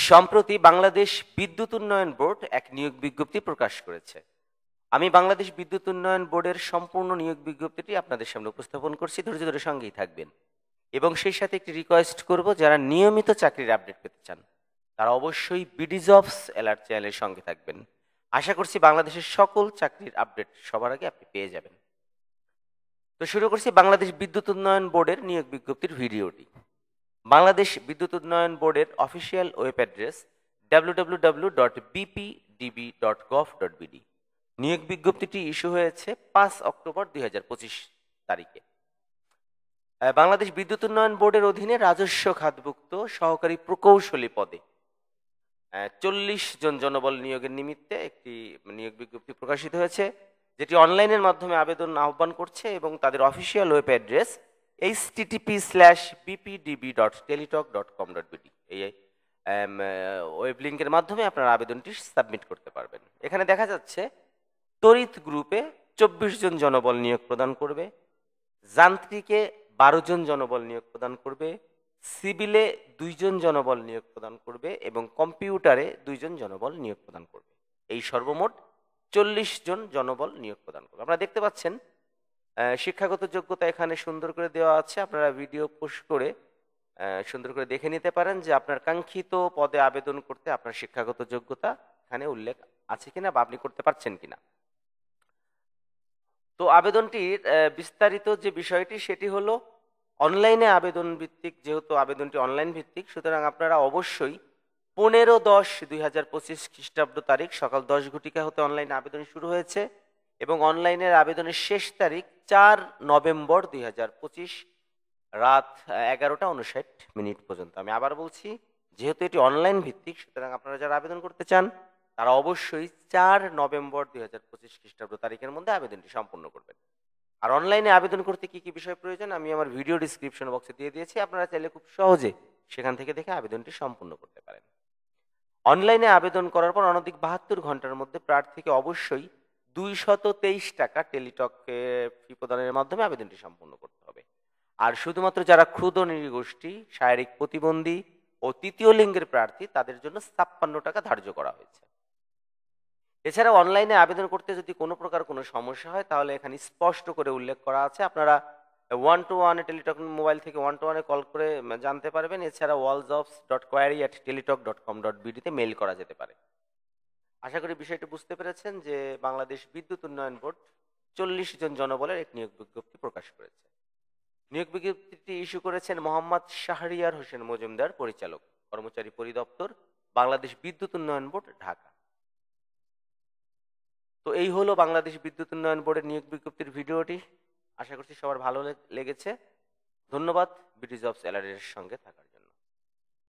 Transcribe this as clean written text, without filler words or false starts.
সম্প্রতি বাংলাদেশ বিদ্যুৎ উন্নয়ন বোর্ড এক নিয়োগ বিজ্ঞপ্তি প্রকাশ করেছে। আমি বাংলাদেশ বিদ্যুৎ উন্নয়ন বোর্ডের সম্পূর্ণ নিয়োগ বিজ্ঞপ্তিটি আপনাদের সামনে উপস্থাপন করছি, ধৈর্য ধরে সঙ্গেই থাকবেন। এবং সেই সাথে একটি রিকোয়েস্ট করব, যারা নিয়মিত চাকরির আপডেট পেতে চান তারা অবশ্যই বিডি জবস অ্যালার্ট চ্যানেলের সঙ্গে থাকবেন। আশা করছি বাংলাদেশের সকল চাকরির আপডেট সবার আগে আপনি পেয়ে যাবেন। তো শুরু করছি বাংলাদেশ বিদ্যুৎ উন্নয়ন বোর্ডের নিয়োগ বিজ্ঞপ্তির ভিডিওটি। বাংলাদেশ বিদ্যুৎ উন্নয়ন বোর্ডের অফিসিয়াল ওয়েব অ্যাড্রেস www.bpdb.gov.bd। নিয়োগ বিজ্ঞপ্তিটি ইস্যু হয়েছে ৫ অক্টোবর ২০২৫ তারিখে। বাংলাদেশ বিদ্যুৎ উন্নয়ন বোর্ডের অধীনে রাজস্ব খাতভুক্ত সহকারী প্রকৌশলী পদে ৪০ জন জনবল নিয়োগের নিমিত্তে একটি নিয়োগ বিজ্ঞপ্তি প্রকাশিত হয়েছে, যেটি অনলাইনের মাধ্যমে আবেদন আহ্বান করছে এবং তাদের অফিসিয়াল ওয়েব অ্যাড্রেস http:/bpdb.teletalk.com.bd এই ওয়েব লিঙ্কের মাধ্যমে আপনারা আবেদনটি সাবমিট করতে পারবেন। এখানে দেখা যাচ্ছে তড়িৎ গ্রুপে ২৪ জন জনবল নিয়োগ প্রদান করবে, যান্ত্রিকে ১২ জন জনবল নিয়োগ প্রদান করবে, সিভিলে ২ জন জনবল নিয়োগ প্রদান করবে এবং কম্পিউটারে ২ জন জনবল নিয়োগ প্রদান করবে। এই সর্বমোট ৪০ জন জনবল নিয়োগ প্রদান করবে। আপনারা দেখতে পাচ্ছেন শিক্ষাগত যোগ্যতা এখানে সুন্দর করে দেওয়া আছে। আপনারা ভিডিও পোস্ট করে সুন্দর করে দেখে নিতে পারেন যে আপনার কাঙ্ক্ষিত পদে আবেদন করতে আপনার শিক্ষাগত যোগ্যতা এখানে উল্লেখ আছে কিনা বা আপনি করতে পারছেন কিনা। তো আবেদনটির বিস্তারিত যে বিষয়টি সেটি হলো অনলাইনে আবেদন ভিত্তিক। যেহেতু আবেদনটি অনলাইন ভিত্তিক, সুতরাং আপনারা অবশ্যই ১৫/১০/২০২৫ খ্রিস্টাব্দ তারিখ সকাল ১০ ঘটিকা হতে অনলাইনে আবেদন শুরু হয়েছে এবং অনলাইনের আবেদনের শেষ তারিখ ৪ নভেম্বর ২০২৫ রাত ১১টা ৫৯ পর্যন্ত। আমি আবার বলছি, যেহেতু এটি অনলাইন ভিত্তিক, সুতরাং আপনারা যারা আবেদন করতে চান তারা অবশ্যই ৪ নভেম্বর ২০২৫ খ্রিস্টাব্দ তারিখের মধ্যে আবেদনটি সম্পূর্ণ করবেন। আর অনলাইনে আবেদন করতে কি কি বিষয় প্রয়োজন আমি আমার ভিডিও ডিসক্রিপশন বক্সে দিয়ে দিয়েছি, আপনারা চাইলে খুব সহজে সেখান থেকে দেখে আবেদনটি সম্পূর্ণ করতে পারেন। অনলাইনে আবেদন করার পর অনধিক ৭২ ঘন্টার মধ্যে প্রার্থীকে অবশ্যই ২২৩ টাকা টেলিটকে ফি প্রদানের মাধ্যমে আবেদনটি সম্পূর্ণ করতে হবে। আর শুধুমাত্র যারা ক্ষুদ্র নৃগোষ্ঠী, শারীরিক প্রতিবন্ধী ও তৃতীয় লিঙ্গের প্রার্থী তাদের জন্য ৫৬ টাকা ধার্য করা হয়েছে। এছাড়াও অনলাইনে আবেদন করতে যদি কোনো প্রকার কোনো সমস্যা হয় তাহলে এখানে স্পষ্ট করে উল্লেখ করা আছে, আপনারা 1-to-1 টেলিটক মোবাইল থেকে 1-to-1 কল করে জানতে পারবেন। এছাড়া walljobs.query@teletalk.com.bd তে মেইল করা যেতে পারে। আশা করি বিষয়টি বুঝতে পেরেছেন যে বাংলাদেশ বিদ্যুৎ উন্নয়ন বোর্ড ৪০ জন জনবলের এক নিয়োগ বিজ্ঞপ্তি প্রকাশ করেছে। নিয়োগ বিজ্ঞপ্তিটি ইস্যু করেছেন মোহাম্মদ শাহরিয়ার হোসেন মজুমদার, পরিচালক, কর্মচারী পরিদপ্তর, বাংলাদেশ বিদ্যুৎ উন্নয়ন বোর্ড, ঢাকা। তো এই হলো বাংলাদেশ বিদ্যুৎ উন্নয়ন বোর্ডের নিয়োগ বিজ্ঞপ্তির ভিডিওটি। আশা করছি সবার ভালো লেগেছে। ধন্যবাদ বিডি জবস অ্যালার্টের সঙ্গে থাকার জন্য।